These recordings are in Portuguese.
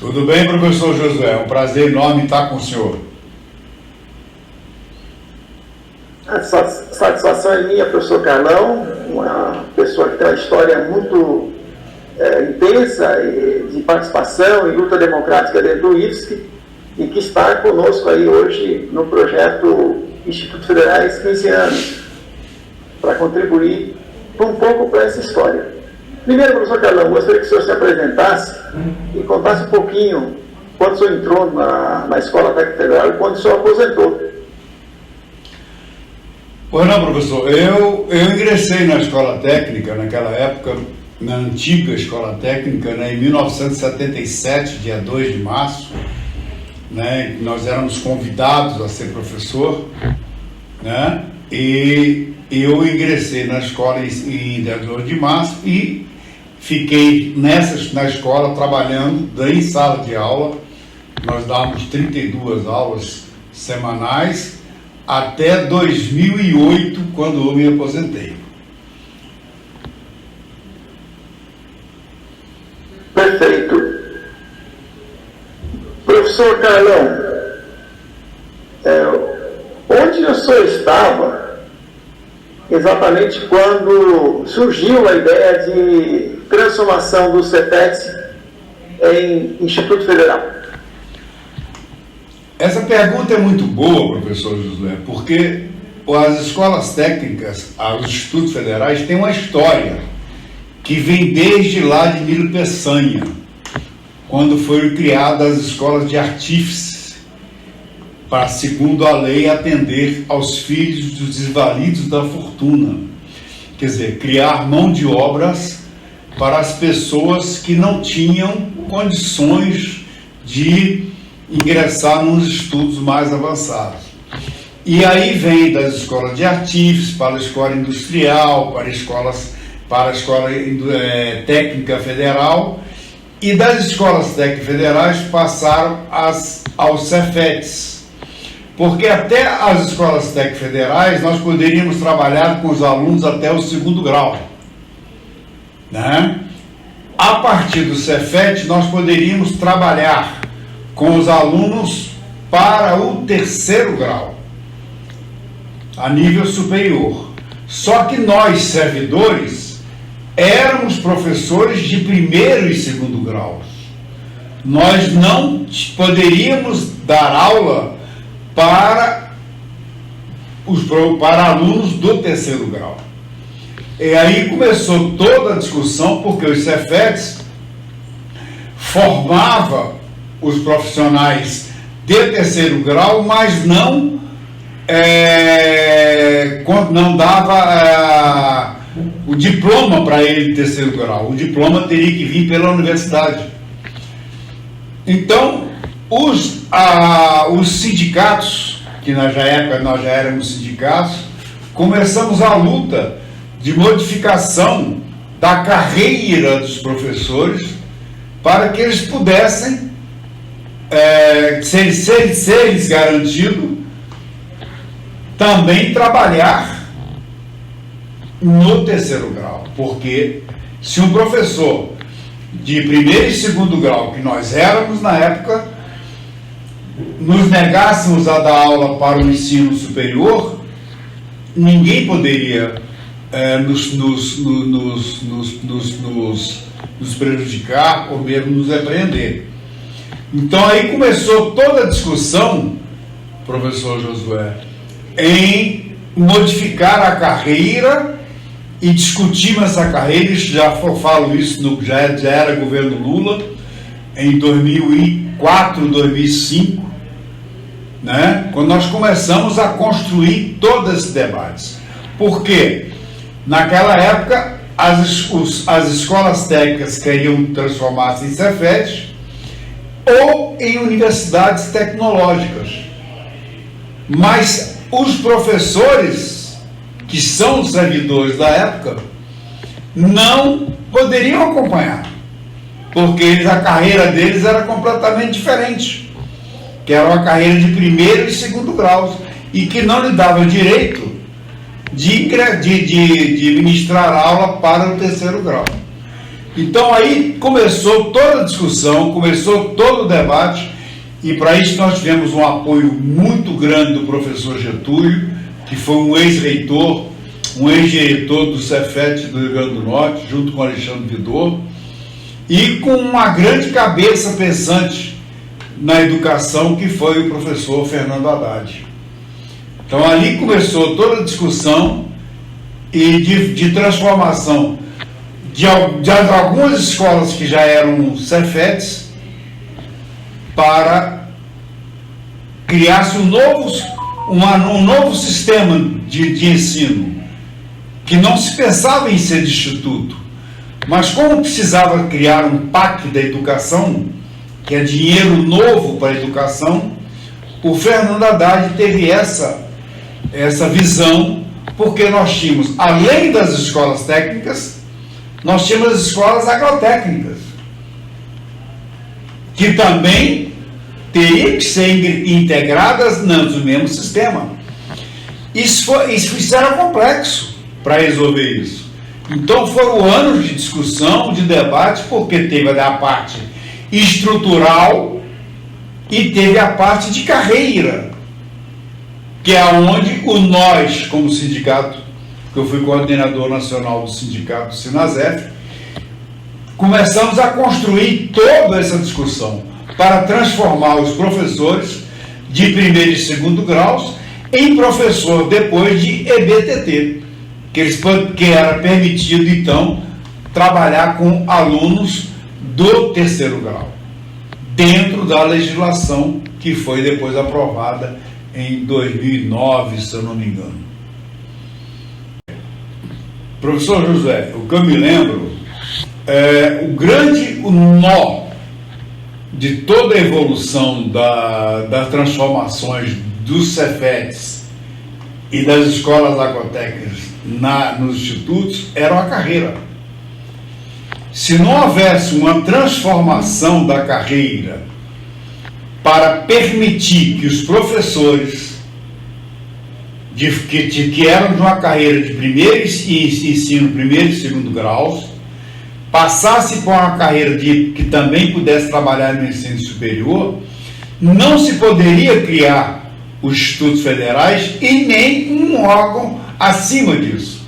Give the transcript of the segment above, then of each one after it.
Tudo bem, professor Josué? É um prazer enorme estar com o senhor. A satisfação é minha, professor Carlão, uma pessoa que tem uma história muito intensa de participação e luta democrática dentro do IFSC e que está conosco aí hoje no projeto Instituto Federais 15 anos, para contribuir um pouco para essa história. Primeiro, professor Carlão, gostaria que o senhor se apresentasse e contasse um pouquinho quando o senhor entrou na Escola Técnica Federal e quando o senhor aposentou. Pois não, professor, eu ingressei na Escola Técnica, naquela época, na antiga Escola Técnica, né, em 1977, dia 2 de março, né, nós éramos convidados a ser professor, né, e eu ingressei na escola em 2 de março e fiquei na escola trabalhando em sala de aula. Nós dávamos 32 aulas semanais até 2008, quando eu me aposentei. Perfeito. Professor Carlão, onde o senhor estava exatamente quando surgiu a ideia de transformação do Cefet em Instituto Federal? Essa pergunta é muito boa, professor Josué, porque as escolas técnicas, os institutos federais, têm uma história que vem desde lá de Nilo Peçanha, quando foram criadas as escolas de artífices, para, segundo a lei, atender aos filhos dos desvalidos da fortuna. Quer dizer, criar mão de obras para as pessoas que não tinham condições de ingressar nos estudos mais avançados. E aí vem das escolas de artífices para a escola industrial, para a escola técnica federal, e das escolas técnicas federais passaram aos Cefets, porque até as escolas técnicas federais nós poderíamos trabalhar com os alunos até o 2º grau, né? A partir do Cefet nós poderíamos trabalhar com os alunos para o 3º grau, a nível superior. Só que nós, servidores, éramos professores de 1º e 2º graus. Nós não poderíamos dar aula para alunos do 3º grau. E aí começou toda a discussão, porque os Cefets formavam os profissionais de 3º grau, mas não dava o diploma para ele de 3º grau. O diploma teria que vir pela universidade. Então, os sindicatos, que na época nós já éramos sindicatos, começamos a luta de modificação da carreira dos professores para que eles pudessem ser garantido também trabalhar no 3º grau, porque se um professor de 1º e 2º grau, que nós éramos na época, nos negássemos a dar aula para o ensino superior, ninguém poderia nos prejudicar ou mesmo nos repreender. Então aí começou toda a discussão, professor Josué, em modificar a carreira e discutimos essa carreira. Já falo isso, já era governo Lula, em 2004, 2005, né? Quando nós começamos a construir todos esses debates. Por quê? Naquela época, as escolas técnicas queriam transformar-se em Cefet ou em universidades tecnológicas. Mas os professores, que são os servidores da época, não poderiam acompanhar, porque a carreira deles era completamente diferente, que era uma carreira de 1º e 2º graus, e que não lhe dava direito de ministrar aula para o 3º grau. Então aí começou toda a discussão, começou todo o debate, e para isso nós tivemos um apoio muito grande do professor Getúlio, que foi um ex-reitor, um ex-diretor do Cefet do Rio Grande do Norte, junto com Alexandre Vidor, e com uma grande cabeça pensante na educação, que foi o professor Fernando Haddad. Então ali começou toda a discussão e de transformação de algumas escolas que já eram Cefets para criar-se um novo sistema de ensino, que não se pensava em ser de instituto, mas como precisava criar um PAC da educação, que é dinheiro novo para a educação, o Fernando Haddad teve essa visão, porque nós tínhamos, além das escolas técnicas, nós tínhamos as escolas agrotécnicas, que também teriam que ser integradas no mesmo sistema. Isso era complexo para resolver isso. Então foram anos de discussão, de debate, porque teve a parte estrutural e teve a parte de carreira, que é onde nós, como sindicato, que eu fui coordenador nacional do sindicato Sinasef, começamos a construir toda essa discussão para transformar os professores de primeiro e segundo graus em professor depois de EBTT, que era permitido, então, trabalhar com alunos do terceiro grau, dentro da legislação que foi depois aprovada em 2009, se eu não me engano. Professor José, o que eu me lembro, o nó de toda a evolução das transformações dos Cefets e das escolas agrotécnicas nos institutos era a carreira. Se não houvesse uma transformação da carreira para permitir que os professores que eram de uma carreira de primeiro ensino, primeiro e segundo graus, passassem por uma carreira que também pudesse trabalhar no ensino superior, não se poderia criar os institutos federais e nem um órgão acima disso.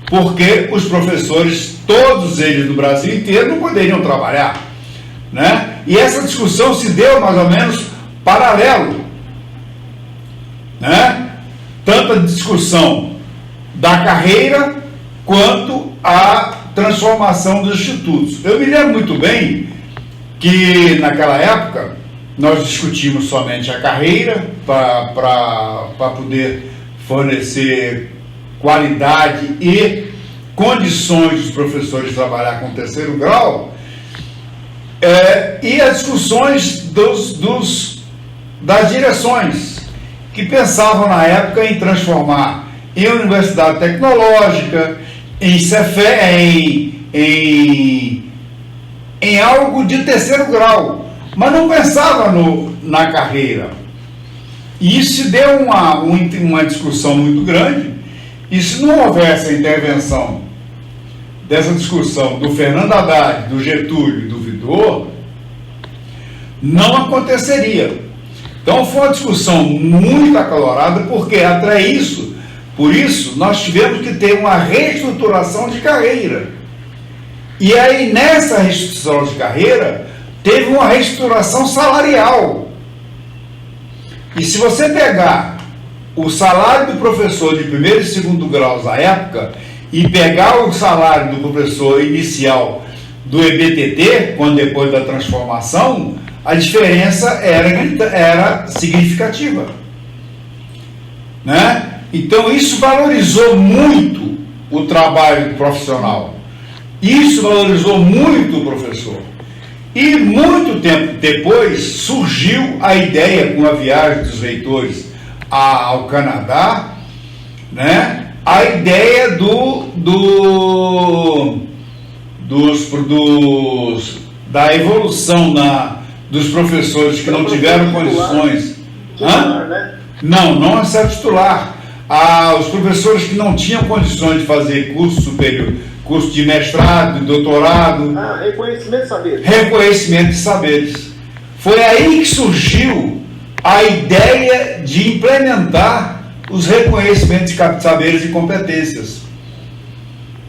Porque os professores, todos eles do Brasil inteiro, não poderiam trabalhar, né? E essa discussão se deu mais ou menos paralelo, né? Tanto a discussão da carreira quanto a transformação dos institutos. Eu me lembro muito bem que naquela época nós discutimos somente a carreira para poder fornecer qualidade e condições dos professores trabalhar com o terceiro grau, e as discussões das direções, que pensavam na época em transformar em universidade tecnológica, em Cefet, em algo de terceiro grau, mas não pensava na carreira. E isso se deu uma discussão muito grande, e se não houvesse a intervenção dessa discussão do Fernando Haddad, do Getúlio e do Vidor, não aconteceria. Então foi uma discussão muito acalorada, porque por isso nós tivemos que ter uma reestruturação de carreira. E aí nessa reestruturação de carreira teve uma reestruturação salarial. E se você pegar o salário do professor de primeiro e segundo graus na época e pegar o salário do professor inicial do EBTT, quando depois da transformação, a diferença era significativa, né? Então isso valorizou muito o trabalho profissional, isso valorizou muito o professor. E muito tempo depois surgiu a ideia, com a viagem dos reitores ao Canadá, né? A ideia da evolução dos professores que não tiveram condições. Não é ser titular. Os professores que não tinham condições de fazer curso superior, curso de mestrado, de doutorado. Reconhecimento de saberes. Reconhecimento de saberes. Foi aí que surgiu a ideia de implementar os reconhecimentos de saberes e competências,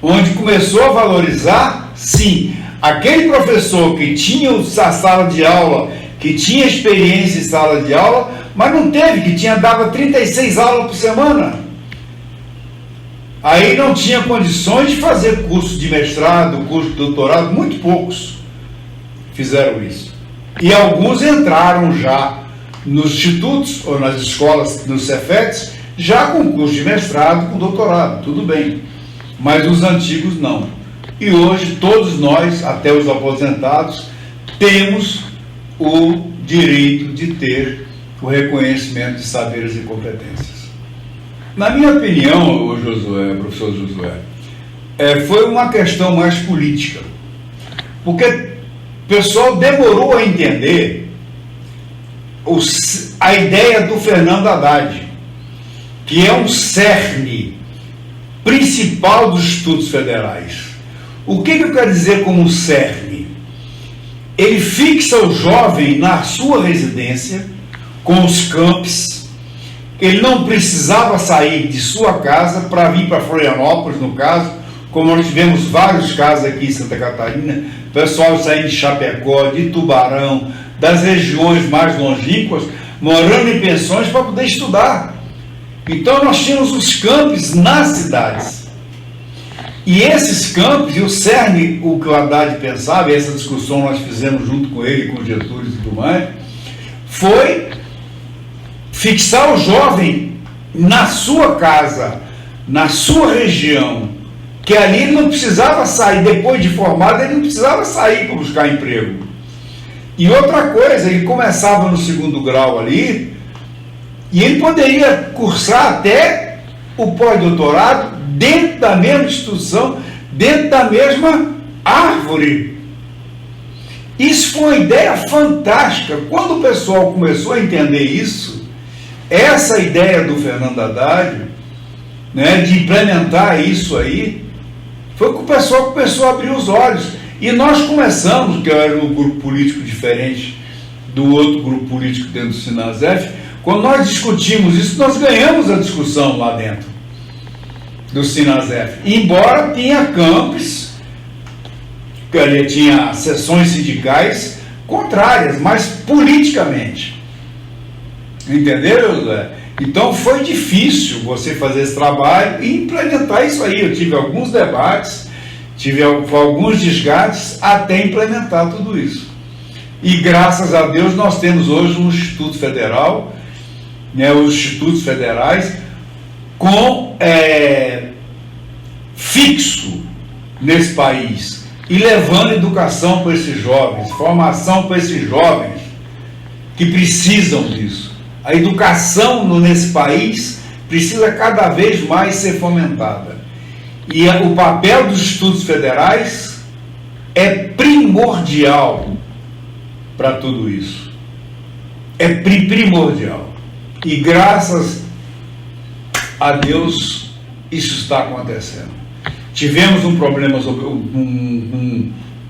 onde começou a valorizar, sim, aquele professor que tinha a sala de aula, que tinha experiência em sala de aula, mas não teve, que dava 36 aulas por semana. Aí não tinha condições de fazer curso de mestrado, curso de doutorado, muito poucos fizeram isso. E alguns entraram já nos institutos ou nas escolas, nos Cefetes, já com curso de mestrado, com doutorado, tudo bem. Mas os antigos não. E hoje todos nós, até os aposentados, temos o direito de ter o reconhecimento de saberes e competências. Na minha opinião, professor Josué, foi uma questão mais política, porque o pessoal demorou a entender a ideia do Fernando Haddad, que é um cerne principal dos estudos federais. O que eu quero dizer como cerne? Ele fixa o jovem na sua residência, com os campos. Ele não precisava sair de sua casa para vir para Florianópolis, no caso, como nós tivemos vários casos aqui em Santa Catarina, pessoal saindo de Chapecó, de Tubarão, das regiões mais longínquas, morando em pensões para poder estudar. Então nós tínhamos os campos nas cidades. E esses campos, e o cerne, o que o Haddad pensava, e essa discussão nós fizemos junto com ele, com Getúlio e tudo mais, foi fixar o jovem na sua casa, na sua região, que ali ele não precisava sair, depois de formado, ele não precisava sair para buscar emprego. E outra coisa, ele começava no segundo grau ali, e ele poderia cursar até o pós-doutorado dentro da mesma instituição, dentro da mesma árvore. Isso foi uma ideia fantástica. Quando o pessoal começou a entender isso, essa ideia do Fernando Haddad, né, de implementar isso aí, foi que o pessoal começou a abrir os olhos. E nós começamos, que era um grupo político diferente do outro grupo político dentro do Sinasef, quando nós discutimos isso, nós ganhamos a discussão lá dentro do Sinasef. Embora tinha campos, tinha sessões sindicais contrárias, mas politicamente. Entenderam, José? Então foi difícil você fazer esse trabalho e implementar isso aí. Eu tive alguns debates, tive alguns desgastes até implementar tudo isso. E graças a Deus nós temos hoje um Instituto Federal, né, os institutos federais, com fixo nesse país e levando educação para esses jovens, formação para esses jovens que precisam disso. A educação nesse país precisa cada vez mais ser fomentada. E o papel dos institutos federais é primordial para tudo isso. É primordial. E graças a Deus isso está acontecendo. Tivemos um problema sobre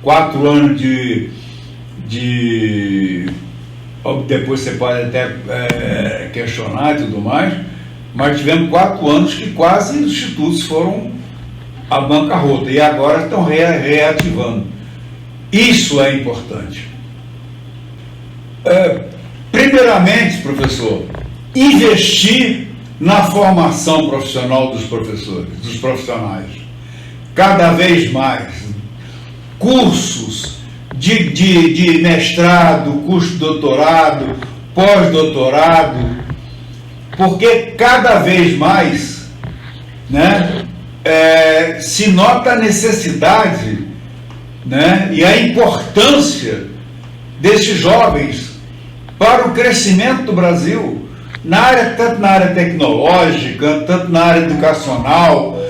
4 anos depois você pode até questionar e tudo mais, mas tivemos 4 anos que quase os institutos foram à bancarrota e agora estão reativando. Isso é importante. Primeiramente, professor, investir na formação profissional dos professores, dos profissionais. Cada vez mais. Cursos de mestrado, curso de doutorado, pós-doutorado, porque cada vez mais, né, se nota a necessidade, né, e a importância desses jovens para o crescimento do Brasil, tanto na área tecnológica, tanto na área educacional,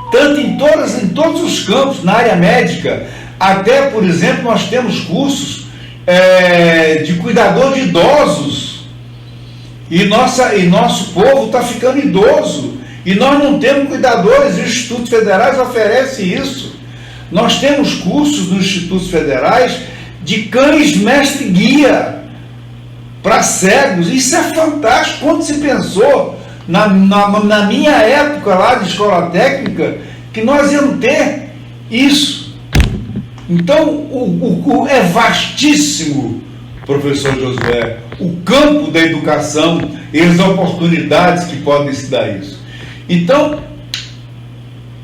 tanto em todos os campos, na área médica. Até, por exemplo, nós temos cursos de cuidador de idosos, e nosso povo está ficando idoso, e nós não temos cuidadores, e os institutos federais oferecem isso. Nós temos cursos nos institutos federais de cães mestre-guia para cegos. Isso é fantástico. Quando se pensou, na minha época lá de escola técnica, que nós íamos ter isso? Então, é vastíssimo, professor Josué, o campo da educação e as oportunidades que podem se dar isso. Então,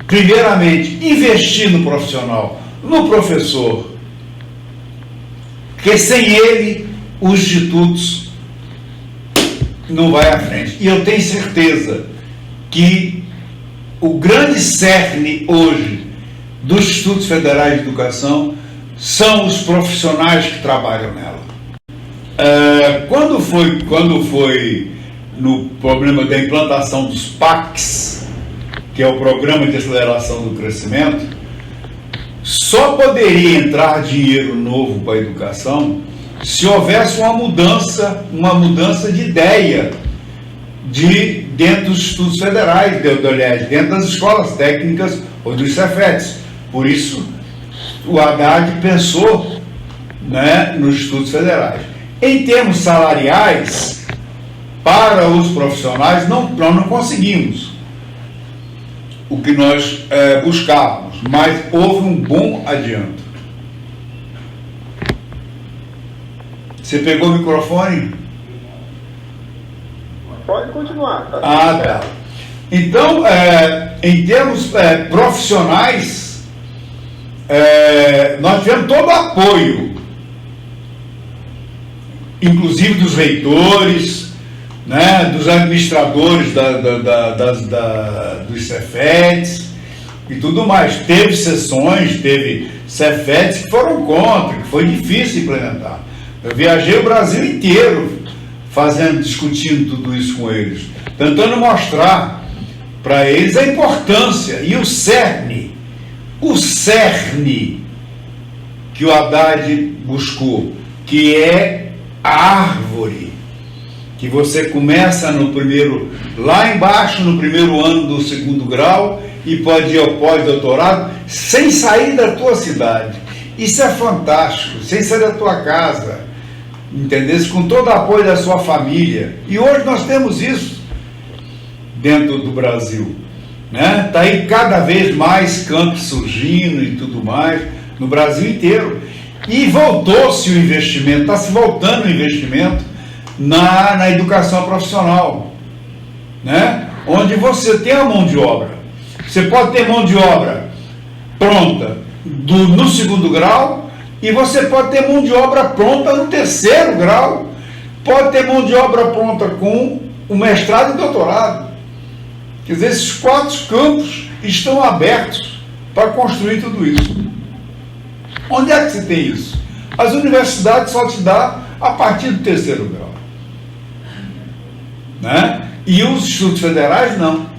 primeiramente, investir no profissional, no professor, porque sem ele os institutos não vai à frente. E eu tenho certeza que o grande cerne hoje dos institutos federais de educação são os profissionais que trabalham nela. Quando foi no problema da implantação dos PACs, que é o Programa de Aceleração do Crescimento, só poderia entrar dinheiro novo para a educação se houvesse uma mudança de ideia dentro dos institutos federais, dentro das escolas técnicas ou dos Cefetes. Por isso, o Haddad pensou, né, nos institutos federais. Em termos salariais, para os profissionais, nós não conseguimos o que nós buscávamos, mas houve um bom adianto. Você pegou o microfone? Pode continuar. Tá. Então, em termos profissionais, nós tivemos todo o apoio, inclusive dos reitores, né, dos administradores dos Cefetes e tudo mais. Teve sessões, teve Cefetes que foram contra, que foi difícil implementar. Eu viajei o Brasil inteiro discutindo tudo isso com eles, tentando mostrar para eles a importância e o cerne que o Haddad buscou, que é a árvore, que você começa lá embaixo, no primeiro ano do segundo grau, e pode ir ao pós-doutorado, sem sair da tua cidade. Isso é fantástico, sem sair da tua casa, entendeu? Com todo o apoio da sua família. E hoje nós temos isso dentro do Brasil, né? Está aí cada vez mais campos surgindo e tudo mais, no Brasil inteiro. E voltou-se o investimento, está se voltando o investimento na educação profissional, né? Onde você tem a mão de obra. Você pode ter mão de obra pronta no segundo grau, e você pode ter mão de obra pronta no terceiro grau, pode ter mão de obra pronta com o mestrado e doutorado. Quer dizer, esses 4 campos estão abertos para construir tudo isso. Onde é que você tem isso? As universidades só te dão a partir do terceiro grau, né? E os institutos federais não.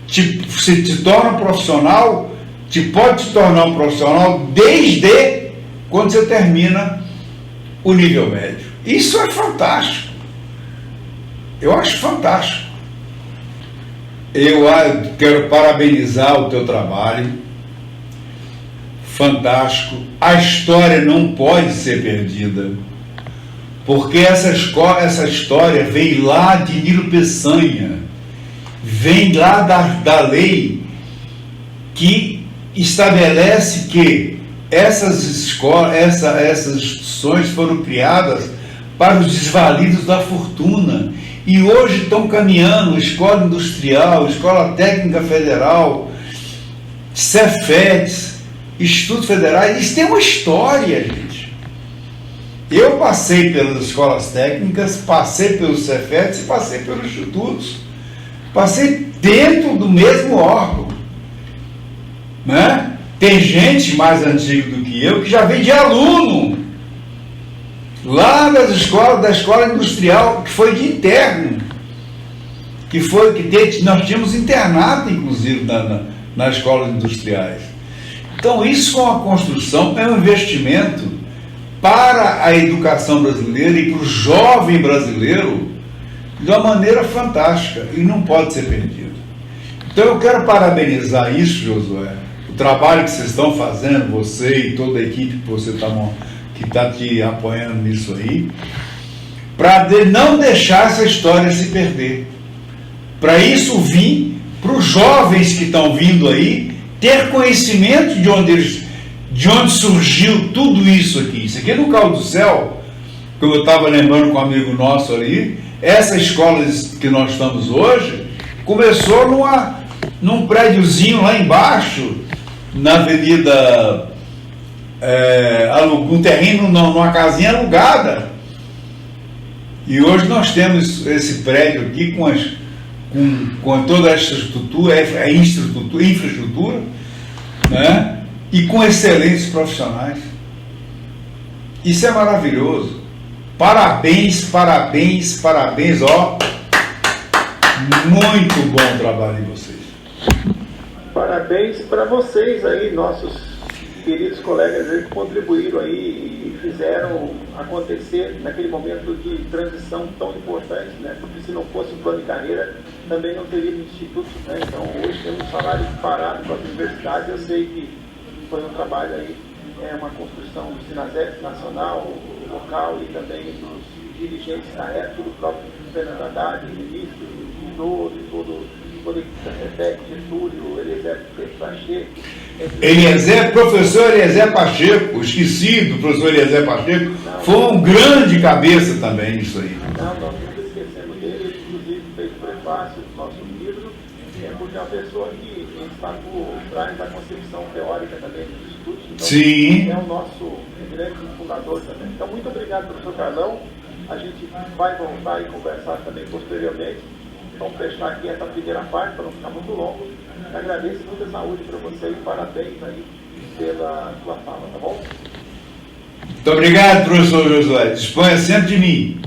Você te torna um profissional, pode te tornar um profissional desde quando você termina o nível médio. Isso é fantástico. Eu acho fantástico. Eu quero parabenizar o teu trabalho. Fantástico. A história não pode ser perdida, porque essa história vem lá de Nilo Peçanha, vem lá da lei que estabelece que essas escolas, essas instituições foram criadas para os desvalidos da fortuna, e hoje estão caminhando escola industrial, escola técnica federal, Cefetes, institutos federais. Isso tem uma história, gente. Eu passei pelas escolas técnicas, passei pelos Cefetes e passei pelos institutos. Passei dentro do mesmo órgão, né? Tem gente mais antiga do que eu que já vem de aluno lá da escola industrial, que foi de interno, nós tínhamos internato, inclusive, nas escolas industriais. Então, isso com a construção é um investimento para a educação brasileira e para o jovem brasileiro de uma maneira fantástica, e não pode ser perdido. Então, eu quero parabenizar isso, Josué, o trabalho que vocês estão fazendo, você e toda a equipe que você que está te apoiando nisso aí, para não deixar essa história se perder. Para isso vir, para os jovens que estão vindo aí, ter conhecimento de onde surgiu tudo isso aqui. Isso aqui é no Caldo do Céu, como eu estava lembrando com um amigo nosso ali, essa escola que nós estamos hoje, começou num prédiozinho lá embaixo, na avenida, um terreno, numa casinha alugada. E hoje nós temos esse prédio aqui com toda essa estrutura, infraestrutura, né? E com excelentes profissionais. Isso é maravilhoso. Parabéns, parabéns, parabéns, ó. Muito bom trabalho de vocês. Parabéns para vocês aí, nossos queridos colegas aí que contribuíram aí e fizeram acontecer naquele momento de transição tão importante, né? Porque se não fosse o plano de carreira, também não teria instituto, né? Então hoje temos salário parado para as universidades. Eu sei que foi um trabalho aí, uma construção do Sinasep nacional, local e também dos dirigentes da época, do próprio Fernando Haddad, ministro, todo a equipe da CETEC, Getúlio, Eliezer Pacheco. Professor Eliezer Pacheco, esquecido, professor Eliezer Pacheco, foi um grande cabeça também nisso aí. Não, nós nunca esquecemos dele, ele inclusive fez o prefácio do nosso livro, porque é uma pessoa que está por trás da concepção teórica também dos estudos, então sim, é o nosso grande fundador também. Então, muito obrigado, professor Carlão. A gente vai voltar e conversar também posteriormente. Vamos fechar aqui essa primeira parte para não ficar muito longo. Agradeço, muita saúde para você e parabéns aí pela sua fala, tá bom? Muito obrigado, professor Josué. Disponha sempre de mim.